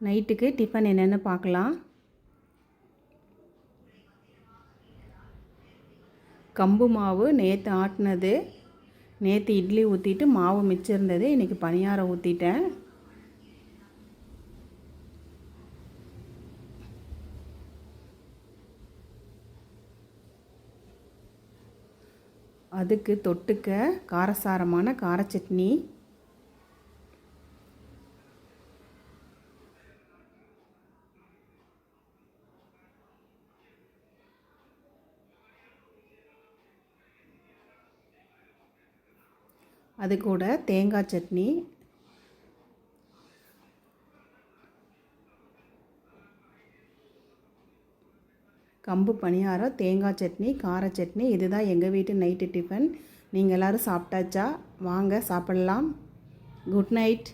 நைட்டுக்கு டிஃபன் என்னென்னு பார்க்கலாம். கம்பு மாவு நேற்று ஆட்டினது, நேற்று இட்லி ஊற்றிட்டு மாவு மிச்சம் இருந்தது, இன்றைக்கி பணியாரம் ஊற்றிட்டேன். அதுக்கு தொட்டுக்க காரசாரமான கார சட்னி. அது கூட தேங்காய் சட்னி. கம்பு பணியாரம், தேங்காய் சட்னி, கார சட்னி. இதுதான் எங்கள் வீட்டு நைட்டு டிஃபன். நீங்கள் எல்லோரும் சாப்பிட்டாச்சா? வாங்க சாப்பிட்லாம். Good night.